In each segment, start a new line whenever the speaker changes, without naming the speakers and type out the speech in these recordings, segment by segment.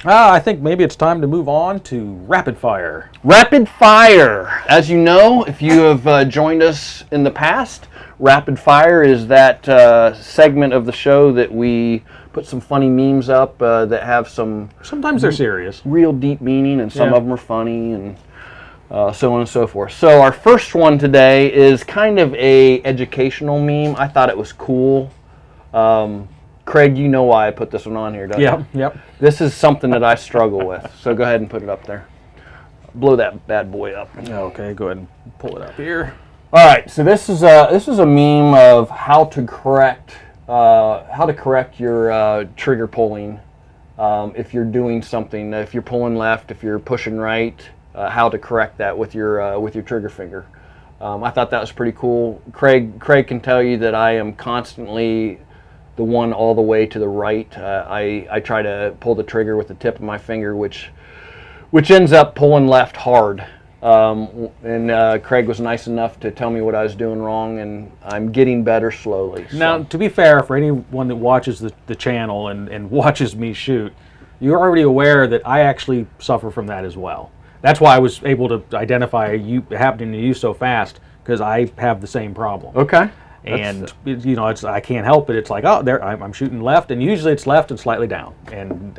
I think maybe it's time to move on to rapid fire.
Rapid fire. As you know, if you have joined us in the past, rapid fire is that segment of the show that we put some funny memes up that have some
Sometimes they're serious.
real deep meaning, and some of them are funny, and so on and so forth. So our first one today is kind of a educational meme. I thought it was cool. Craig, you know why I put this one on here, don't you?
Yep.
This is something that I struggle with. So go ahead and put it up there. Blow that bad boy up.
Okay, go ahead and pull it up here.
All right. So this is a meme of how to correct your trigger pulling if you're doing something. If you're pulling left, if you're pushing right, how to correct that with your trigger finger. I thought that was pretty cool. Craig can tell you that I am constantly the one all the way to the right. I try to pull the trigger with the tip of my finger, which ends up pulling left hard. And Craig was nice enough to tell me what I was doing wrong, and I'm getting better slowly. So.
Now, to be fair, for anyone that watches the channel and watches me shoot, you're already aware that I actually suffer from that as well. That's why I was able to identify you happening to you so fast, because I have the same problem.
Okay.
And you know, I can't help it. It's like, oh, there I'm shooting left, and usually it's left and slightly down, and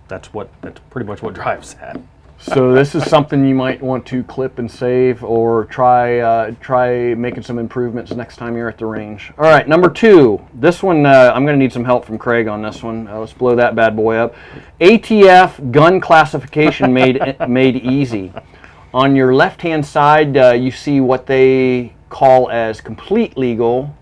that's pretty much what drives that.
So this is something you might want to clip and save, or try making some improvements next time you're at the range. All right, number 2. This one I'm going to need some help from Craig on this one. Let's blow that bad boy up. ATF gun classification made easy. On your left-hand side, you see what they call as complete legal,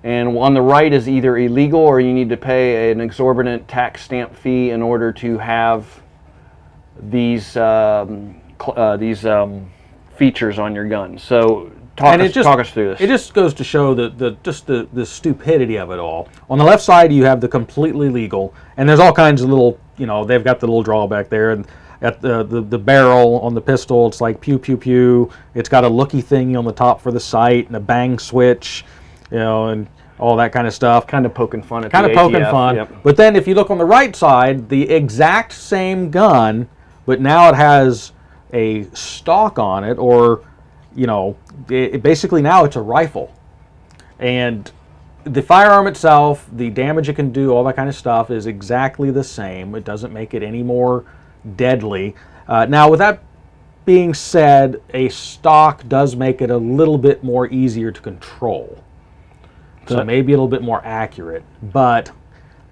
and on the right is either illegal, or you need to pay an exorbitant tax stamp fee in order to have these features on your gun. So talk us through this.
It just goes to show the stupidity of it all. On the left side, you have the completely legal, and there's all kinds of little, you know, they've got the little drawback there, and at the barrel on the pistol, it's like pew pew pew. It's got a looky thingy on the top for the sight and a bang switch, you know, and all that kind of stuff.
Kind of poking fun at
kind
the
of poking
ATF.
fun.
Yep.
But then if you look on the right side, the exact same gun, but now it has a stock on it, or, you know, basically now it's a rifle. And the firearm itself, the damage it can do, all that kind of stuff is exactly the same. It doesn't make it any more deadly. Now, with that being said, a stock does make it a little bit more easier to control. So maybe a little bit more accurate, but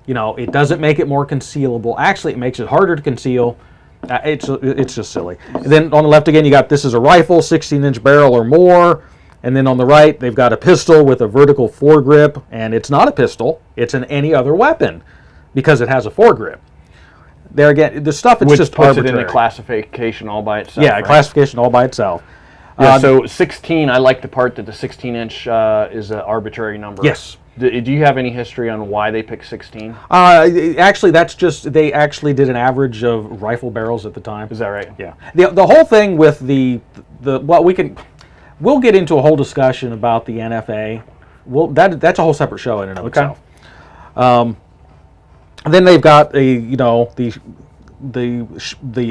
you know, it doesn't make it more concealable. Actually, it makes it harder to conceal. It's just silly. And then on the left again, you got this is a rifle, 16-inch barrel or more. And then on the right, they've got a pistol with a vertical foregrip, and it's not a pistol. It's an any other weapon because it has a foregrip. There again, the stuff it's just
puts
arbitrary.
it in a classification all by itself.
Yeah, right? Classification all by itself.
Yeah, so 16, I like the part that the 16-inch is an arbitrary number.
Yes.
Do you have any history on why they picked 16?
Actually, that's just, they actually did an average of rifle barrels at the time.
Is that right?
Yeah. The whole thing with well, we'll get into a whole discussion about the NFA. That's a whole separate show in and of itself. Then they've got the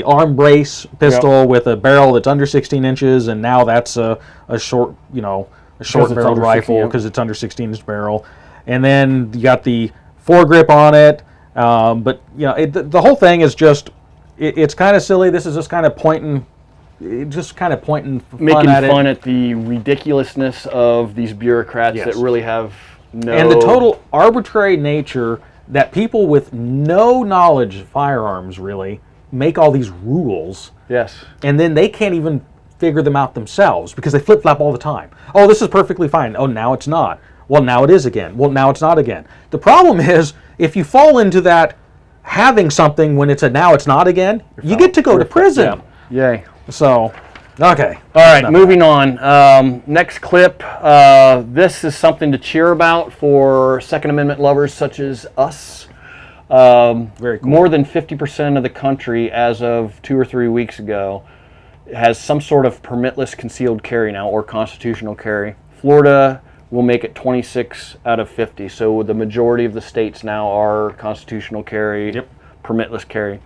arm brace pistol with a barrel that's under 16 inches, and now that's a short barreled rifle because it's under 16-inch barrel. And then you got the foregrip on it, but you know, the whole thing is just it's kind of silly. This is just kind of pointing fun
making
at
fun at the ridiculousness of these bureaucrats that really have no...
And the total arbitrary nature that people with no knowledge of firearms really make all these rules.
Yes.
And then they can't even figure them out themselves because they flip-flop all the time. Oh, this is perfectly fine. Oh, now it's not. Well, now it is again. Well, now it's not again. The problem is, if you fall into that having something when it's a now it's not again, you get to go to prison.
Yeah. Yay.
So, okay.
All right, moving on. Next clip. This is something to cheer about for Second Amendment lovers such as us.
Very cool.
More than 50% of the country, as of 2 or 3 weeks ago, has some sort of permitless concealed carry now, or constitutional carry. Florida will make it 26 out of 50. So the majority of the states now are constitutional carry, permitless carry.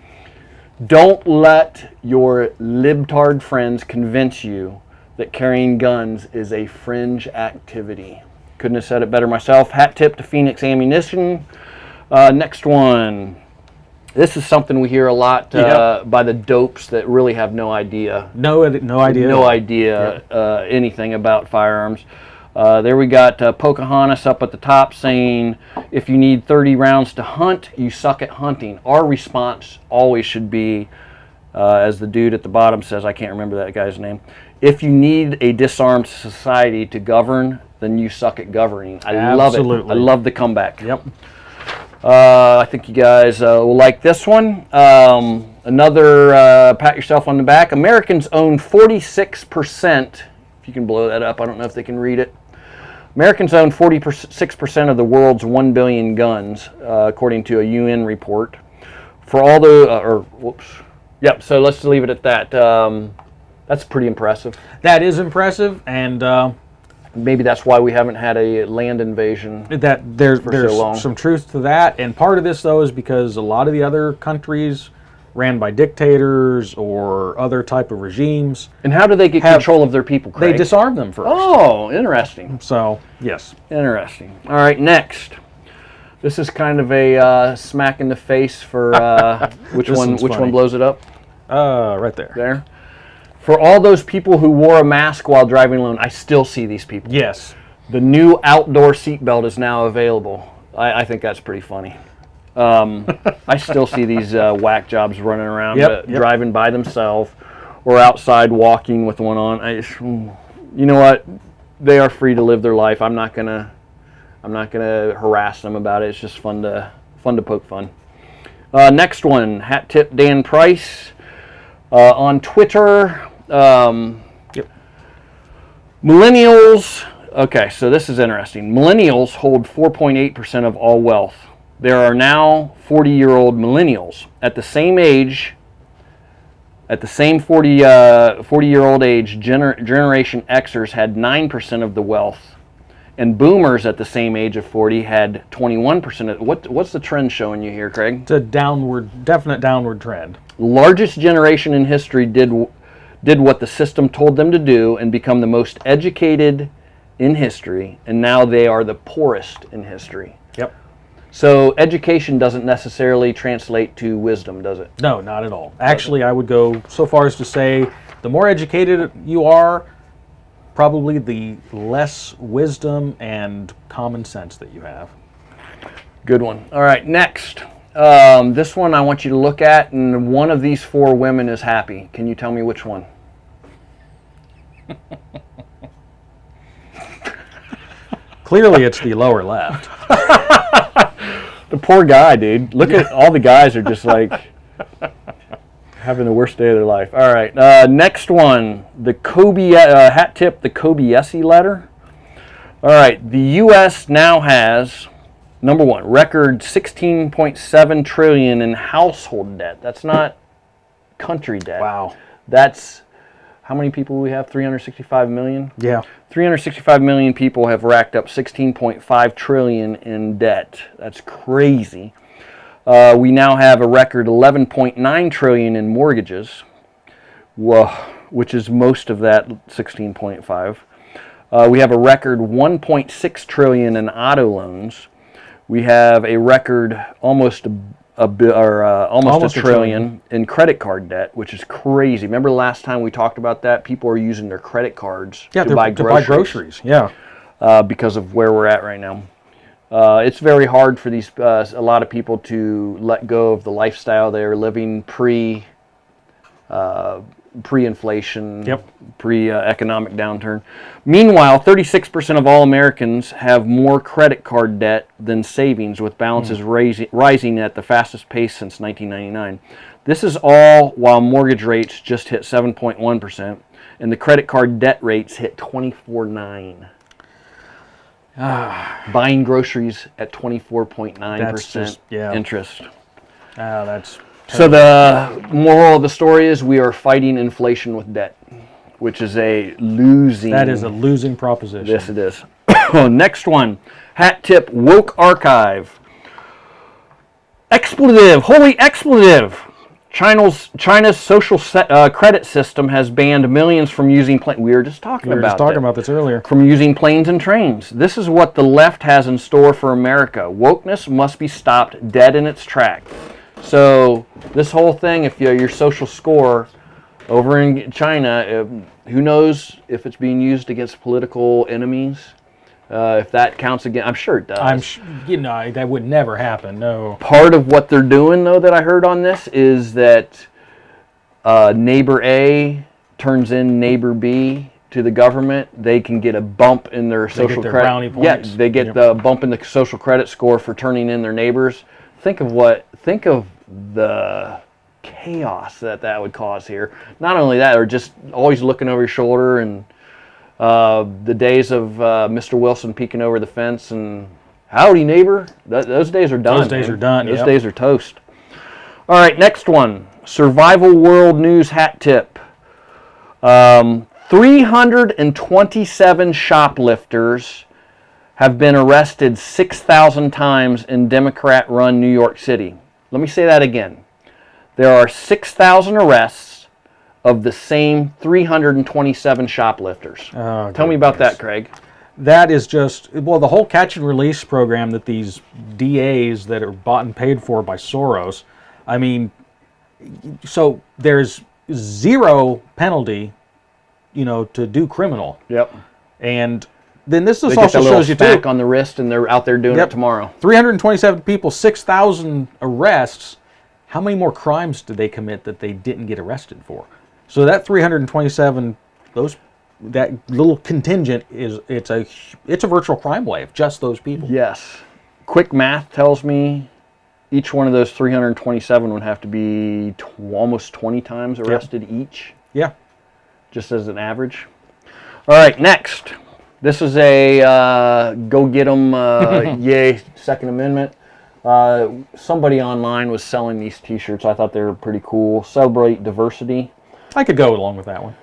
Don't let your libtard friends convince you that carrying guns is a fringe activity. Couldn't have said it better myself. Hat tip to Phoenix Ammunition. Next one. This is something we hear a lot by the dopes that really have no idea.
No idea.
No idea anything about firearms. There we got Pocahontas up at the top saying, if you need 30 rounds to hunt, you suck at hunting. Our response always should be, as the dude at the bottom says, I can't remember that guy's name, if you need a disarmed society to govern, then you suck at governing. I love it. I love the comeback.
Yep.
I think you guys will like this one. Another pat yourself on the back. Americans own 46%. If you can blow that up, I don't know if they can read it. Americans own 46% of the world's 1 billion guns, according to a UN report. For all the, Yep, so let's leave it at that. That's pretty impressive.
That is impressive, and
maybe that's why we haven't had a land invasion.
There's some truth to that, and part of this, though, is because a lot of the other countries ran by dictators or other type of regimes.
And how do they get control of their people, Craig?
They disarm them first.
Oh, interesting.
So, yes.
Interesting. All right, next. This is kind of a smack in the face for which one blows it up?
Right there.
There. For all those people who wore a mask while driving alone, I still see these people.
Yes.
The new outdoor seatbelt is now available. I think that's pretty funny. I still see these whack jobs running around driving by themselves or outside walking with one on. You know what? They are free to live their life. I'm not gonna harass them about it. It's just fun to poke fun. Next one, hat tip Dan Price on Twitter. Millennials. Okay, so this is interesting. Millennials hold 4.8% of all wealth. There are now 40-year-old millennials. At the same age, at the same 40-year-old age, Generation Xers had 9% of the wealth. And boomers at the same age of 40 had 21% of what's the trend showing you here, Craig?
It's a definite downward trend.
Largest generation in history did what the system told them to do and become the most educated in history, and now they are the poorest in history.
Yep.
So education doesn't necessarily translate to wisdom, does it?
No, not at all. Actually, I would go so far as to say the more educated you are, probably the less wisdom and common sense that you have.
Good one. All right, next. This one I want you to look at, and one of these four women is happy. Can you tell me which one?
Clearly, it's the lower left.
The poor guy, dude. Look at all the guys are just like having the worst day of their life. All right, next one. The hat tip, the Kobayashi letter. All right, the U.S. now has, number one, record $16.7 trillion in household debt. That's not country debt.
Wow.
That's how many people we have? 365 million?
Yeah.
365 million people have racked up 16.5 trillion in debt. That's crazy. We now have a record 11.9 trillion in mortgages, which is most of that 16.5. We have a record 1.6 trillion in auto loans. We have a record almost a trillion in credit card debt, which is crazy. Remember the last time we talked about that? People are using their credit cards to buy groceries.
Yeah.
Because of where we're at right now. It's very hard for these a lot of people to let go of the lifestyle they're living pre-inflation, pre-economic downturn. Meanwhile, 36% of all Americans have more credit card debt than savings, with balances rising at the fastest pace since 1999. This is all while mortgage rates just hit 7.1%, and the credit card debt rates hit 24.9%. Buying groceries at 24.9% interest.
That's
so the moral of the story is we are fighting inflation with debt, which is a losing.
That is a losing proposition.
Yes, it is. Next one, hat tip, woke archive. Expletive, holy expletive. China's social credit system has banned millions from using planes. We were just talking
about this earlier.
From using planes and trains. This is what the left has in store for America. Wokeness must be stopped dead in its track. So this whole thing, if your social score over in China, who knows if it's being used against political enemies? If that counts again, I'm sure it does.
That would never happen. No.
Part of what they're doing, though, that I heard on this is that neighbor A turns in neighbor B to the government. They can get a bump in their social credit.
Brownie points.
Yeah, they get the bump in the social credit score for turning in their neighbors. Think of the chaos that would cause here. Not only that, they're just always looking over your shoulder, and the days of Mr. Wilson peeking over the fence and howdy neighbor, those days are done.
Those days are done.
Those days are toast. All right, next one. Survival World News hat tip. 327 shoplifters have been arrested 6,000 times in Democrat-run New York City. Let me say that again. There are 6,000 arrests of the same 327 shoplifters. Tell me about that, Craig.
That is just, the whole catch and release program that these DAs that are bought and paid for by Soros, I mean, so there's zero penalty, to do criminal.
Yep.
And then this
they
also
get
shows you
too on the wrist, and they're out there doing it tomorrow. 327
people, 6,000 arrests. How many more crimes did they commit that they didn't get arrested for? So that 327, that little contingent it's a virtual crime wave, just those people.
Yes. Quick math tells me each one of those 327 would have to be almost 20 times arrested each.
Yeah.
Just as an average. All right, next. This is a go get 'em, yay, Second Amendment. Somebody online was selling these t-shirts. I thought they were pretty cool. Celebrate diversity.
I could go along with that one.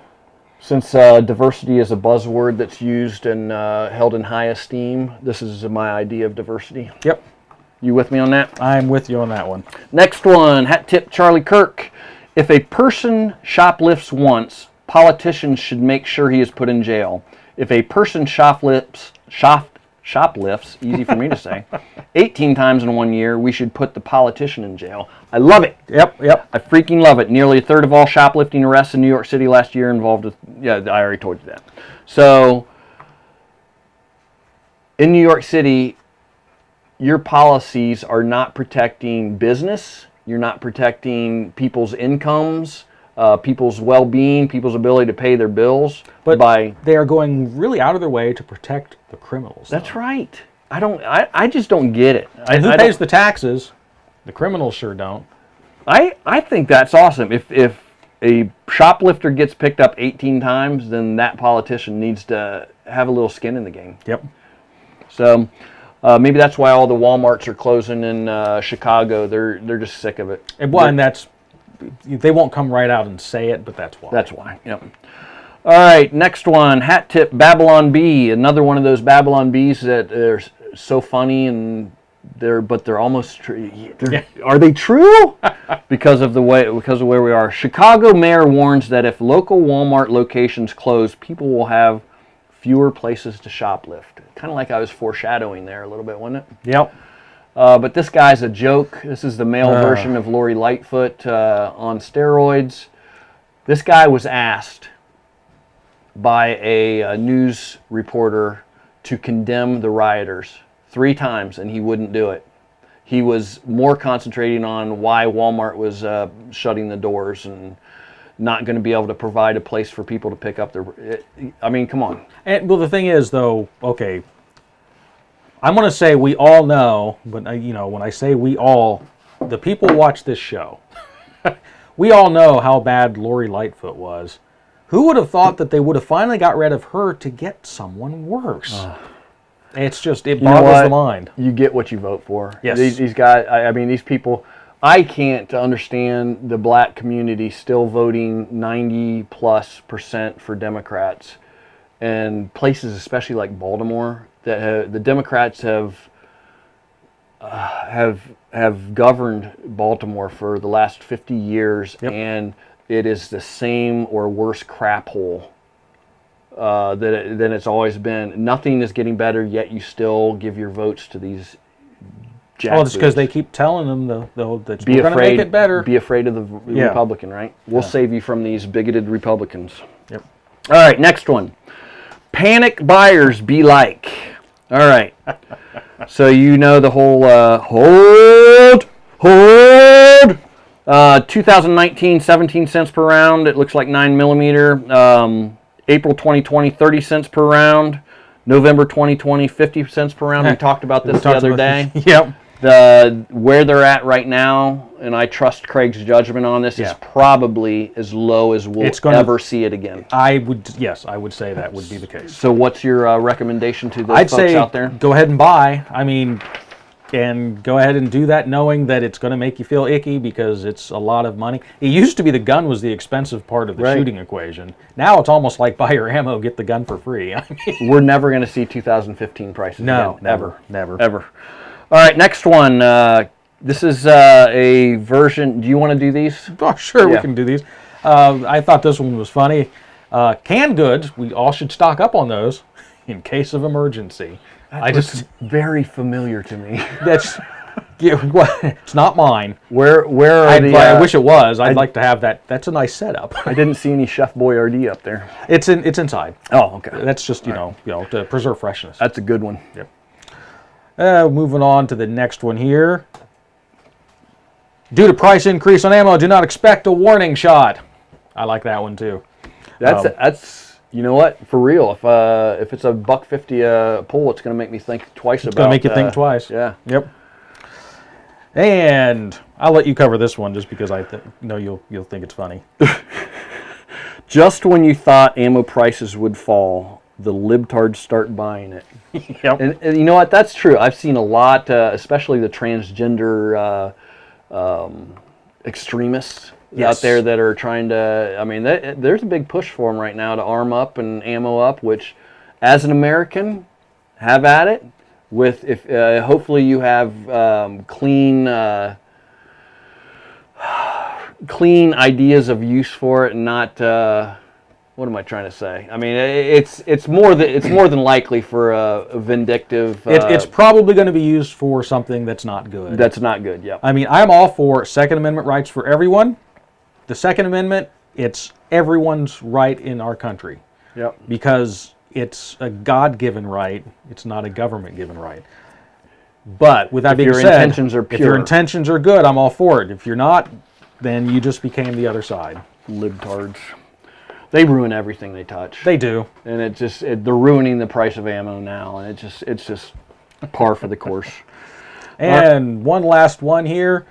Since diversity is a buzzword that's used and held in high esteem, this is my idea of diversity.
Yep.
You with me on that?
I'm with you on that one.
Next one, hat tip Charlie Kirk. If a person shoplifts once, politicians should make sure he is put in jail. If a person shoplifts, easy for me to say, 18 times in 1 year, we should put the politician in jail. I love it.
Yep.
I freaking love it. Nearly a third of all shoplifting arrests in New York City last year involved with, I already told you that. So, in New York City, your policies are not protecting business. You're not protecting people's incomes, people's well-being, people's ability to pay their bills.
But they are going really out of their way to protect the criminals.
That's right. I just don't get it.
And who pays the taxes? The criminals sure don't.
I think that's awesome. If a shoplifter gets picked up 18 times, then that politician needs to have a little skin in the game.
Yep.
So maybe that's why all the Walmarts are closing in Chicago. They're just sick of it.
And that's, they won't come right out and say it, but that's why.
That's why. Yep. All right, next one, hat tip Babylon Bee. Another one of those Babylon Bees that are so funny and they're almost true. Are they true? because of where we are. Chicago mayor warns that if local Walmart locations close, people will have fewer places to shoplift. Kind of like I was foreshadowing there a little bit, wasn't it?
Yep.
But this guy's a joke. This is the male version of Lori Lightfoot on steroids. This guy was asked by a news reporter to condemn the rioters 3 times, and he wouldn't do it. He was more concentrating on why Walmart was shutting the doors and not going to be able to provide a place for people to pick up their... I mean, come on.
And, well, the thing is, though, okay, I'm going to say we all know, but, when I say we all, the people who watch this show, we all know how bad Lori Lightfoot was. Who would have thought that they would have finally got rid of her to get someone worse? It's just, it boggles the mind.
You get what you vote for.
Yes.
These guys, I mean, these people, I can't understand the black community still voting 90+% for Democrats. And places, especially like Baltimore, that the Democrats have have governed Baltimore for the last 50 years,
Yep.
and it is the same or worse crap hole than it's always been. Nothing is getting better, yet you still give your votes to these jackboots.
Well, it's because they keep telling them that we're going to make it better.
Be afraid of the
Yeah.
Republican, right? We'll save you from these bigoted Republicans.
Yep.
All right, next one. Panic buyers be like. All right. So you know the whole hold. 2019, 17 cents per round. It looks like 9mm. April 2020, 30 cents per round. November 2020, 50 cents per round. We talked about this the other day.
Yep.
Where they're at right now, and I trust Craig's judgment on this, is probably as low as we'll ever see it again.
I would say that would be the case.
So what's your recommendation to the folks out there?
Go ahead and buy. I mean, and go ahead and do that knowing that it's going to make you feel icky because it's a lot of money. It used to be the gun was the expensive part of the shooting equation. Now it's almost like buy your ammo, get the gun for free. I mean,
we're never going to see 2015 prices again.
Never.
Ever. All right, next one. This is a version. Do you want to do these?
Oh, sure, we can do these. I thought this one was funny. Canned goods, we all should stock up on those in case of emergency.
That's very familiar to me.
That's it's not mine.
Where are the?
I wish it was. I'd like to have that. That's a nice setup.
I didn't see any Chef Boyardee up there.
It's inside.
Oh, okay.
That's just you know to preserve freshness.
That's a good one.
Yep. Moving on to the next one here. Due to price increase on ammo, do not expect a warning shot. I like that one too.
That's you know what, for real. If it's a $1.50 pull, it's going to make me think twice about.
It's going to make you think twice.
Yeah.
Yep. And I'll let you cover this one just because I know you'll think it's funny.
Just when you thought ammo prices would fall, the libtards start buying it.
Yep.
And you know what? That's true. I've seen a lot, especially the transgender extremists out there that are trying to. I mean, there's a big push for them right now to arm up and ammo up. Which, as an American, have at it. With hopefully you have clean ideas of use for it, and not. What am I trying to say? I mean, it's more than likely for a vindictive.
It's probably going to be used for something that's not good.
That's not good. Yeah.
I mean, I'm all for Second Amendment rights for everyone. The Second Amendment, it's everyone's right in our country.
Yep.
Because it's a God-given right. It's not a government-given right. But with that being said, if your intentions are good, I'm all for it. If you're not, then you just became the other side.
Libtards. They ruin everything they touch.
They do.
And they're ruining the price of ammo now, and it's just par for the course.
And one last one here.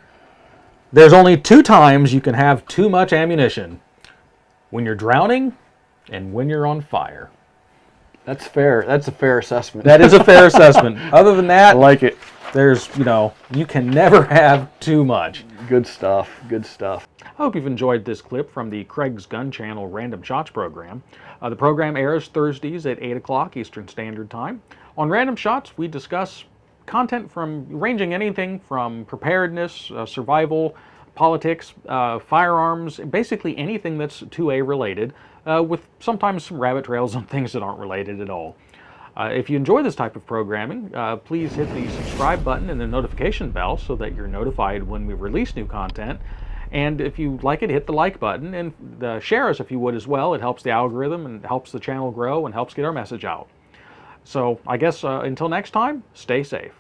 There's only 2 times you can have too much ammunition. When you're drowning and when you're on fire.
That's fair. That's a fair assessment.
That is a fair assessment. Other than that,
I like it.
There's, you can never have too much.
Good stuff. Good stuff.
I hope you've enjoyed this clip from the Craig's Gun Channel Random Shots program. The program airs Thursdays at 8 o'clock Eastern Standard Time. On Random Shots, we discuss content ranging anything from preparedness, survival, politics, firearms, basically anything that's 2A related, with sometimes some rabbit trails on things that aren't related at all. If you enjoy this type of programming, please hit the subscribe button and the notification bell so that you're notified when we release new content. And if you like it, hit the like button and share us if you would as well. It helps the algorithm and helps the channel grow and helps get our message out. So I guess until next time, stay safe.